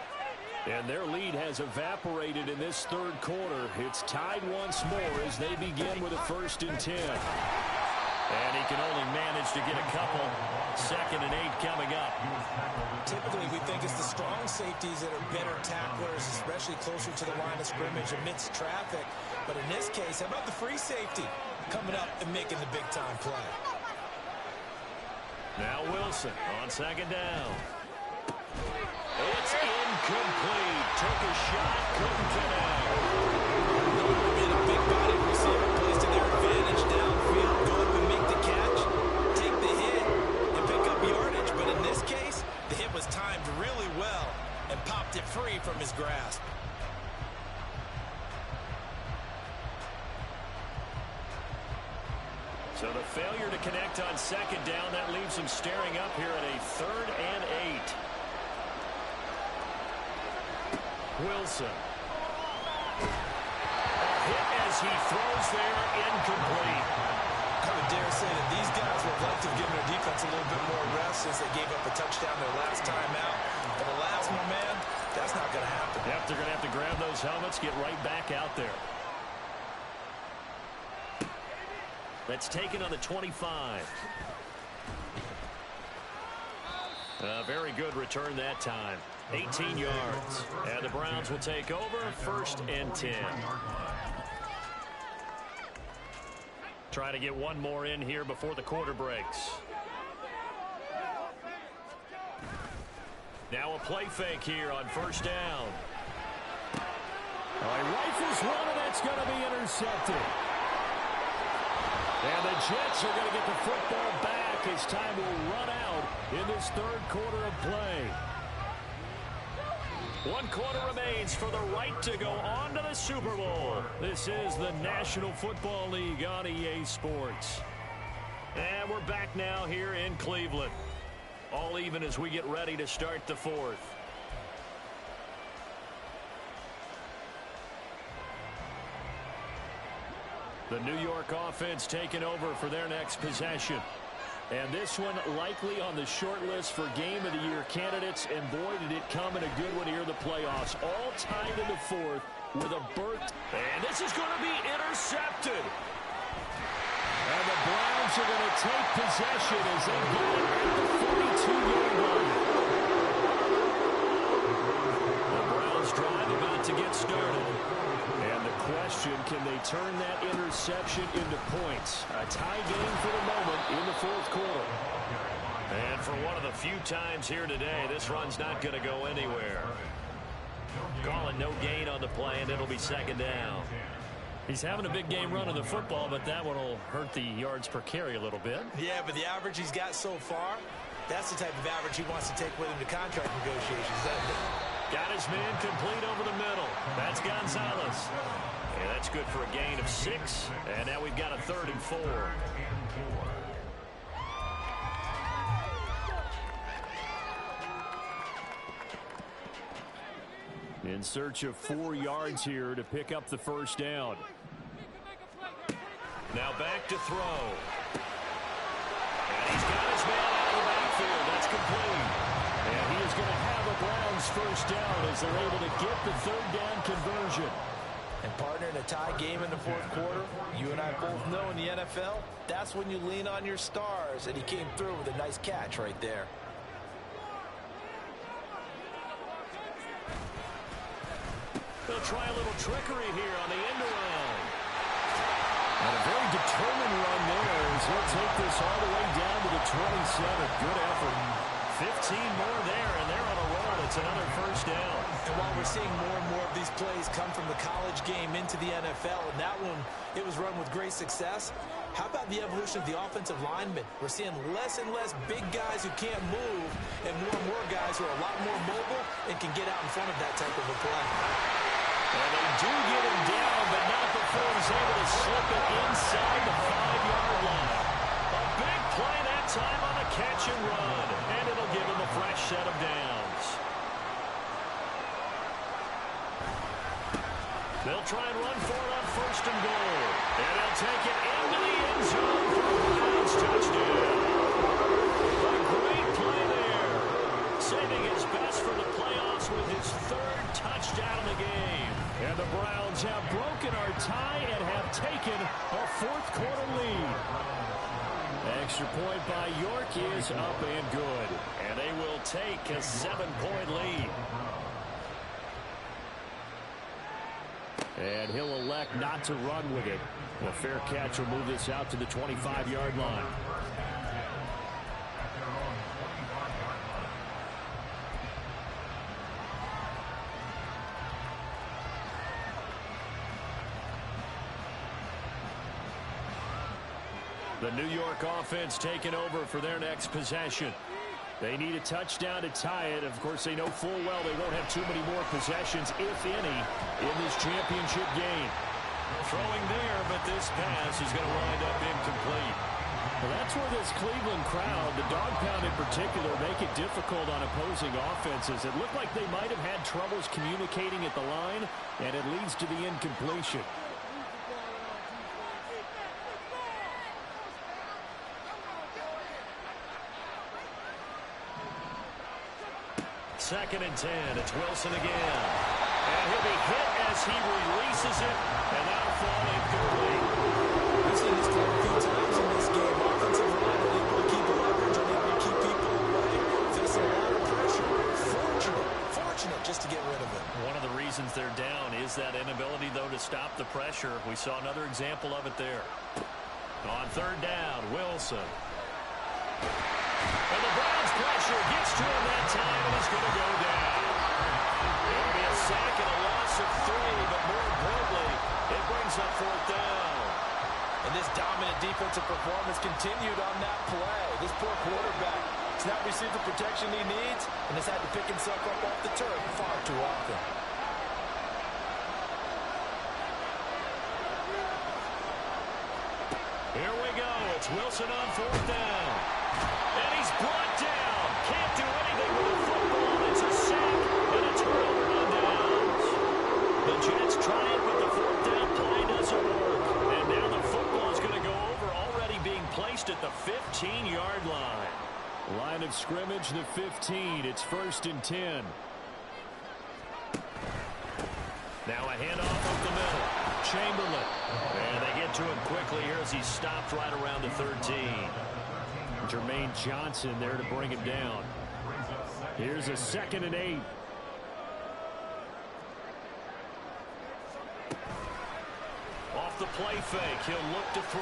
And their lead has evaporated in this 3rd quarter. It's tied once more as they begin with a 1st and 10. And he can only manage to get a couple. 2nd and 8 coming up. Typically, we think it's the strong safeties that are better tacklers, especially closer to the line of scrimmage amidst traffic. But in this case, how about the free safety coming up and making the big-time play? Now Wilson on 2nd down. It's incomplete. took a shot, couldn't connect. Normally being a big-bodied receiver plays to their advantage downfield. Go up and make the catch, take the hit, and pick up yardage. But in this case, the hit was timed really well and popped it free from his grasp. So the failure to connect on second down, that leaves him staring up here at a 3rd and 8. Wilson. A hit as he throws there, incomplete. I would dare say that these guys would like to have given their defense a little bit more rest since they gave up a touchdown their last time out. But the last one, man, that's not going to happen. Yep, they're going to have to grab those helmets, get right back out there. That's taken on the 25. Very good return that time. 18 yards. And the Browns will take over, 1st and 10. Try to get one more in here before the quarter breaks. Now a play fake here on 1st down. He rifles one, and that's going to be intercepted. And the Jets are going to get the football back as time will run out in this 3rd quarter of play. 1 quarter remains for the right to go on to the Super Bowl. This is the National Football League on EA Sports. And we're back now here in Cleveland. All even as we get ready to start the 4th. The New York offense taking over for their next possession. And this one likely on the short list for Game of the Year candidates. And boy, did it come in a good one here in the playoffs. All tied in the 4th with a burnt. And this is going to be intercepted. And the Browns are going to take possession as they get it at the 42-yard line. The Browns drive about to get started. And the question, can they turn that interception into points? A tie game for the moment in the 4th quarter. And for one of the few times here today, this run's not going to go anywhere. Calling no gain on the play, and it'll be 2nd down. He's having a big game running the football, but that one will hurt the yards per carry a little bit. Yeah, but the average he's got so far, that's the type of average he wants to take with him to contract negotiations, isn't it? Got his man complete over the middle. That's Gonzalez. And that's good for a gain of 6. And now we've got a 3rd and 4. In search of 4 yards here to pick up the 1st down. Now back to throw. And he's got his man out of the backfield. That's complete. And he is going to have a Browns 1st down as they're able to get the 3rd down conversion. And partner, in a tie game in the 4th quarter, you and I both know in the NFL, that's when you lean on your stars. And he came through with a nice catch right there. They'll try a little trickery here on the end around. And a very determined run there as he'll take this all the way down to the 27. Good effort. 15 more there, and they're on a roll. It's another 1st down. And while we're seeing more and more of these plays come from the college game into the NFL, and that one, it was run with great success, how about the evolution of the offensive linemen? We're seeing less and less big guys who can't move and more guys who are a lot more mobile and can get out in front of that type of a play. And they do get him down, but not before he's able to slip it inside the 5-yard line. A big play that time on the catch and run, and it'll give him a fresh set of downs. They'll try and run for it on 1st and goal. And they'll take it into the end zone for a Browns touchdown. A great play there. Saving his best for the playoffs with his 3rd touchdown of the game. And the Browns have broken our tie and have taken a 4th quarter lead. Extra point by York is up and good. And they will take a 7-point lead. And he'll elect not to run with it. A fair catch will move this out to the 25-yard line. The New York offense taking over for their next possession. They need a touchdown to tie it. Of course, they know full well they won't have too many more possessions, if any, in this championship game. Throwing there, but this pass is going to wind up incomplete. Well, that's where this Cleveland crowd, the dog pound in particular, make it difficult on opposing offenses. It looked like they might have had troubles communicating at the line, and it leads to the incompletion. Second and 10. It's Wilson again. And he'll be hit as he releases it, and that'll fall incomplete. We've seen this play a few times in this game. Offensive line unable to keep leverage, unable to keep people away, facing a lot of pressure. Fortunate just to get rid of it. One of the reasons they're down is that inability, though, to stop the pressure. We saw another example of it there. On third down, Wilson. And the Browns' pressure gets to him that time, and he's going to go down. It'll be a sack and a loss of 3, but more importantly, it brings up fourth down. And this dominant defensive performance continued on that play. This poor quarterback has not received the protection he needs and has had to pick himself up off the turf far too often. Here we go. It's Wilson on fourth down. And he's brought down. Can't do anything with the football. It's a sack and a turnover on downs. The Jets try it, but the fourth down play doesn't work. And now the football is going to go over, already being placed at the 15-yard line. Line of scrimmage, the 15. It's first and 10. Now a handoff up the middle. Chamberlain. And they get to him quickly here as he stopped right around the 13. Jermaine Johnson there to bring him down. Here's a 2nd and 8. Off the play fake, he'll look to throw.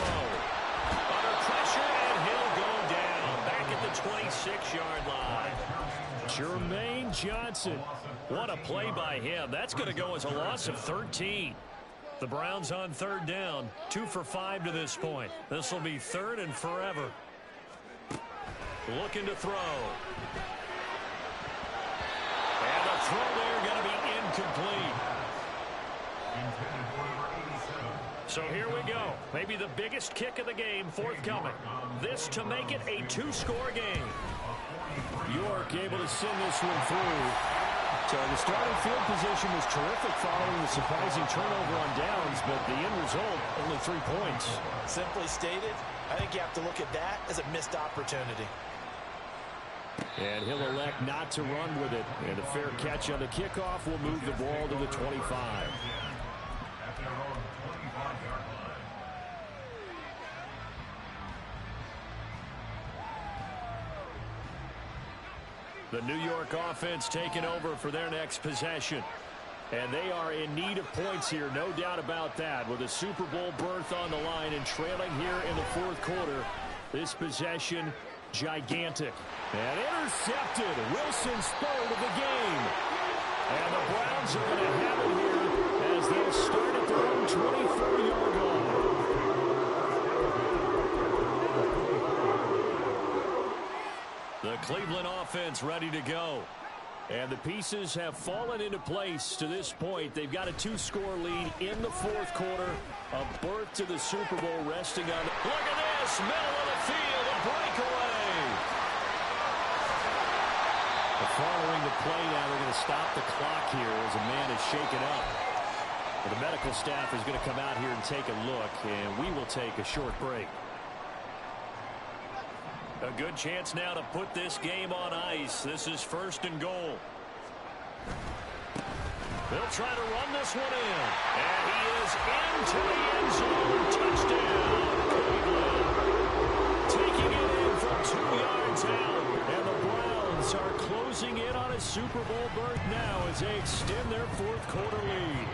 Under pressure, and he'll go down. Back at the 26-yard line. Jermaine Johnson. What a play by him. That's going to go as a loss of 13. The Browns on third down. 2 for 5 to this point. This will be third and forever. Looking to throw. And the throw there going to be incomplete. So here we go. Maybe the biggest kick of the game forthcoming. This to make it a 2-score game. York able to send this one through. So the starting field position was terrific following the surprising turnover on downs, but the end result, only 3 points. Simply stated, I think you have to look at that as a missed opportunity. And he'll elect not to run with it. And a fair catch on the kickoff will move the ball to the 25. The New York offense taking over for their next possession. And they are in need of points here, no doubt about that. With a Super Bowl berth on the line and trailing here in the fourth quarter, this possession, gigantic. And intercepted. Wilson's third of the game. And the Browns are going to have it here as they'll start at their own 24-yard line. The Cleveland offense ready to go. And the pieces have fallen into place to this point. They've got a 2-score lead in the fourth quarter. A berth to the Super Bowl resting on. Look at this, middle of the field, a breakaway. Following the play now, they're going to stop the clock here as a man is shaken up. But the medical staff is going to come out here and take a look, and we will take a short break. A good chance now to put this game on ice. This is first and goal. They'll try to run this one in. And he is into the end zone. Touchdown, Cleveland. Taking it in from 2 yards out. And the Browns are closing in on a Super Bowl berth now as they extend their fourth quarter lead.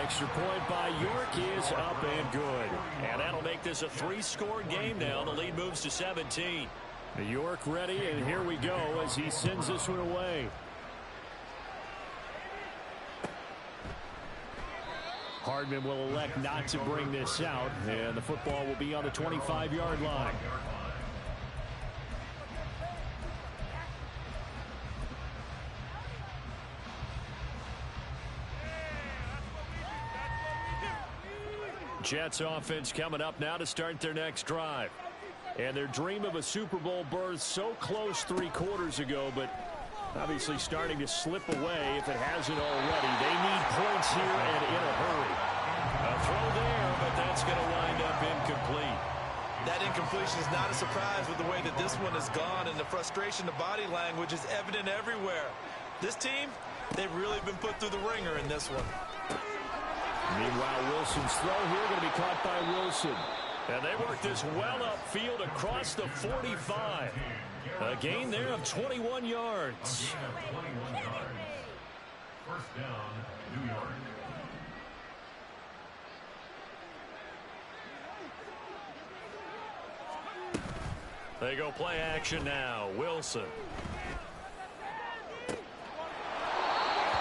Extra point by York is up and good. And that'll make this a 3-score game now. The lead moves to 17. York ready, and here we go as he sends this one away. Hardman will elect not to bring this out, and the football will be on the 25-yard line. Jets offense coming up now to start their next drive. And their dream of a Super Bowl berth so close 3 quarters ago, but obviously starting to slip away if it hasn't already. They need points here and in a hurry. A throw there, but that's going to wind up incomplete. That incompletion is not a surprise with the way that this one has gone, and the frustration, the body language is evident everywhere. This team, they've really been put through the ringer in this one. Meanwhile, Wilson's throw here going to be caught by Wilson. And they work this well upfield across the 45. A gain there of 21 yards. First down, New York. They go play action now. Wilson.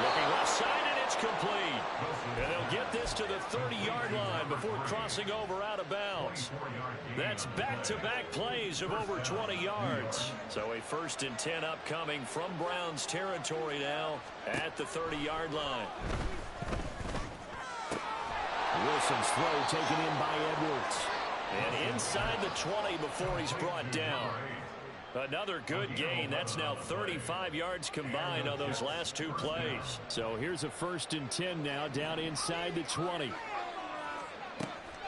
Looking left side, and it's complete. And they'll get this to the 30-yard line before crossing over out of bounds. That's back-to-back plays of over 20 yards. So a 1st and 10 upcoming from Browns territory now at the 30-yard line. Wilson's throw taken in by Edwards. And inside the 20 before he's brought down. Another good gain. That's now 35 yards combined on those last 2 plays. So here's a 1st and 10 now down inside the 20.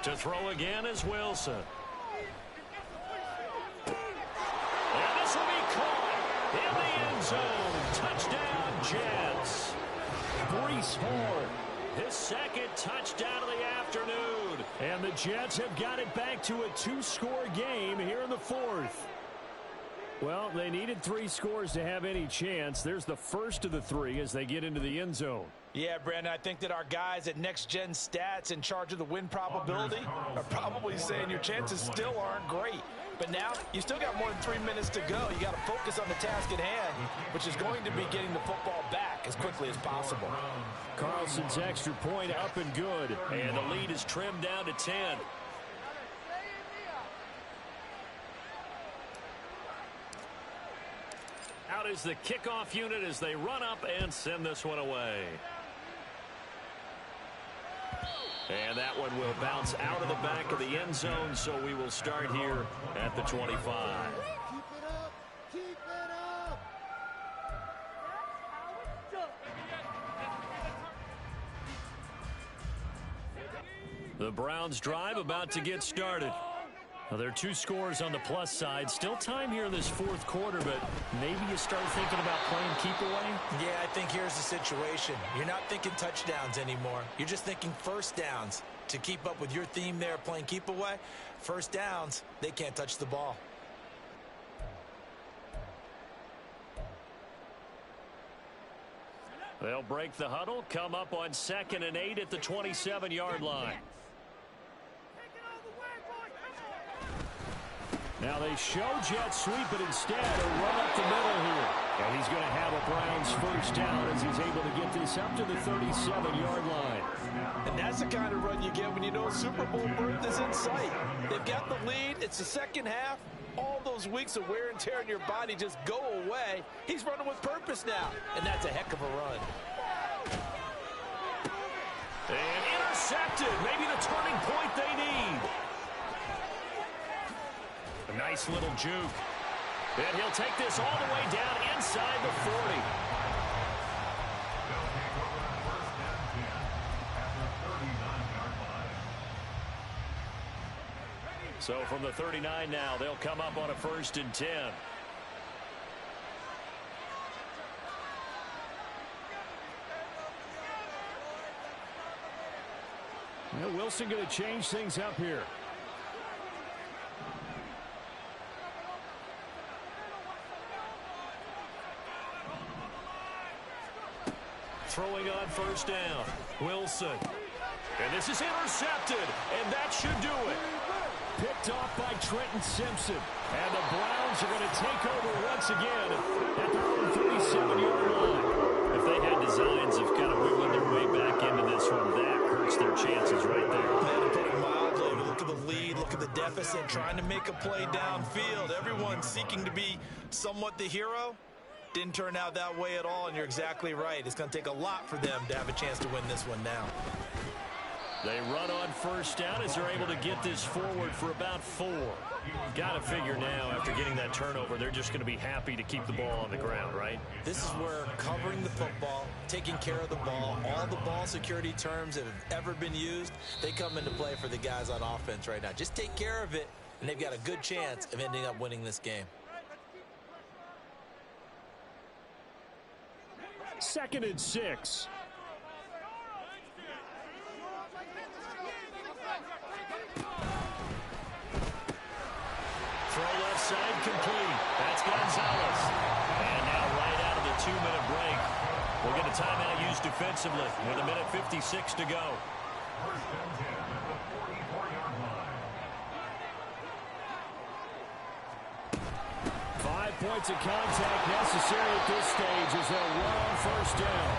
To throw again is Wilson. And this will be caught in the end zone. Touchdown, Jets. Breece Hall, his 2nd touchdown of the afternoon. And the Jets have got it back to a 2-score game here in the 4th. Well, they needed 3 scores to have any chance. There's the first of the 3 as they get into the end zone. Yeah, Brandon, I think that our guys at Next Gen Stats in charge of the win probability are probably saying your chances still aren't great. But now you still got more than 3 minutes to go. You got to focus on the task at hand, which is going to be getting the football back as quickly as possible. Carlson's extra point up and good. And the lead is trimmed down to 10. Out is the kickoff unit as they run up and send this one away. And that one will bounce out of the back of the end zone, so we will start here at the 25. Keep it up! Keep it up! The Browns drive about to get started. Well, there are 2 scores on the plus side. Still time here in this 4th quarter, but maybe you start thinking about playing keep away? Yeah, I think here's the situation. You're not thinking touchdowns anymore. You're just thinking first downs. To keep up with your theme there, playing keep away, first downs, they can't touch the ball. They'll break the huddle, come up on 2nd and 8 at the 27-yard line. Now they show jet sweep, but instead a run up the middle here. And he's going to have a Browns first down as he's able to get this up to the 37-yard line. And that's the kind of run you get when you know Super Bowl berth is in sight. They've got the lead. It's the second half. All those weeks of wear and tear in your body just go away. He's running with purpose now, and that's a heck of a run. And intercepted. Maybe the turning point they need. A nice little juke. And he'll take this all the way down inside the 40. So from the 39 now, they'll come up on a 1st and 10. Well, Wilson going to change things up here. Throwing on first down, Wilson. And this is intercepted, and that should do it. Picked off by Trenton Simpson. And the Browns are going to take over once again at their own 37-yard line. If they had designs of kind of wiggling their way back into this one, that hurts their chances deficit, trying to make a play downfield. Everyone seeking to be somewhat the hero. Didn't turn out that way at all, and you're exactly right. It's going to take a lot for them to have a chance to win this one now. They run on first down as they're able to get this forward for about 4. Got to figure now, after getting that turnover, they're just going to be happy to keep the ball on the ground, right? This is where covering the football, taking care of the ball, all the ball security terms that have ever been used, they come into play for the guys on offense right now. Just take care of it, and they've got a good chance of ending up winning this game. 2nd and 6. Throw left side complete. That's Gonzalez. And now right out of the 2-minute break, we'll get a timeout used defensively with 1:56 to go. 5 points of contact necessary at this stage as they'll run on first down.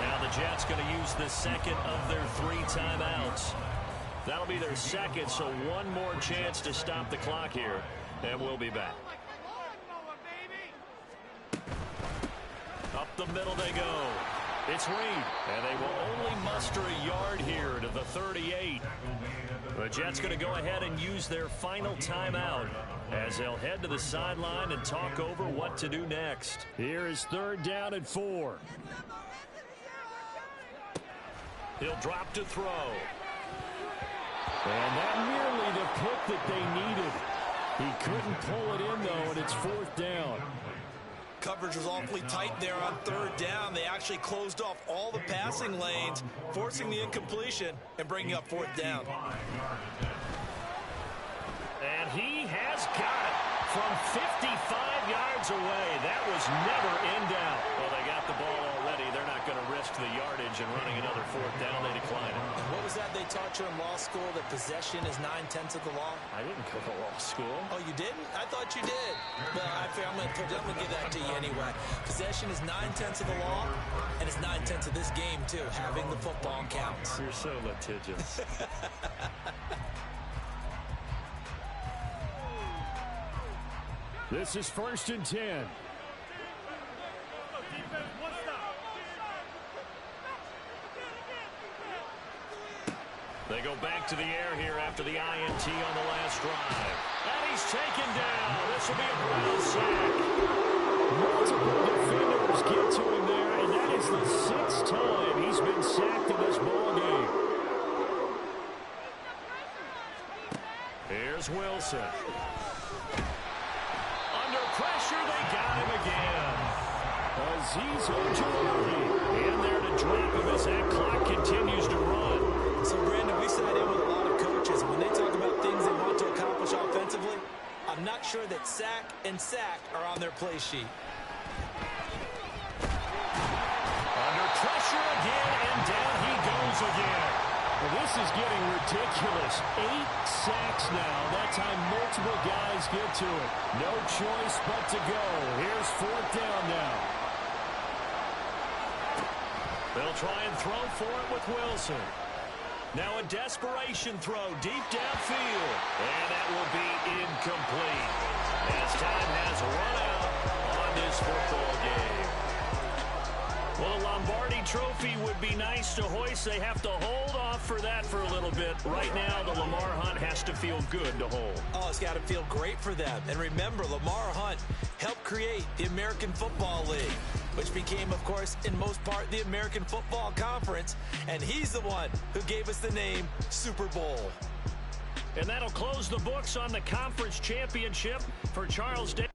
Now the Jets going to use the second of their 3 timeouts. That'll be their second, so one more chance to stop the clock here, and we'll be back. Up the middle they go. It's Reed, and they will only muster a yard here to the 38. The Jets going to go ahead and use their final timeout as they'll head to the sideline and talk over what to do next. Here is 3rd down and 4. He'll drop to throw. And that nearly the pick that they needed. He couldn't pull it in, though, and it's 4th down. Coverage was awfully tight there on 3rd down. They actually closed off all the passing lanes, forcing the incompletion and bringing up 4th down. And he has got it from 55 yards away. That was never in doubt. Well, they got the ball already. They're not going to risk the yardage and running another 4th down. They decline it. What was that they taught you in law school, that possession is 9/10 of the law? I didn't go to law school. Oh, you didn't? I thought you did. Well, I'm going to give that to you anyway. Possession is 9/10 of the law, and it's 9/10 of this game, too. Having the football counts. You're so litigious. This is 1st and 10. They go back to the air here after the INT on the last drive. And he's taken down. This will be a Brown sack. Multiple defenders get to him there, and that is the 6th time he's been sacked in this ballgame. Here's Wilson. Under pressure, they got him again. Azeez Ojulari in there to drop him as that clock continues to run. So, Brandon, we sat in with a lot of coaches, and when they talk about things they want to accomplish offensively, I'm not sure that sack and sack are on their play sheet. Under pressure again, and down he goes again. Well, this is getting ridiculous. 8 sacks now. That time multiple guys get to it. No choice but to go. Here's 4th down now. They'll try and throw for it with Wilson. Now a desperation throw deep downfield. And that will be incomplete as time has run out on this football game. Well, the Lombardi Trophy would be nice to hoist. They have to hold off for that for a little bit. Right now, the Lamar Hunt has to feel good to hold. Oh, it's got to feel great for them. And remember, Lamar Hunt helped create the American Football League, which became, of course, in most part, the American Football Conference. And he's the one who gave us the name Super Bowl. And that'll close the books on the conference championship for Charles Davis.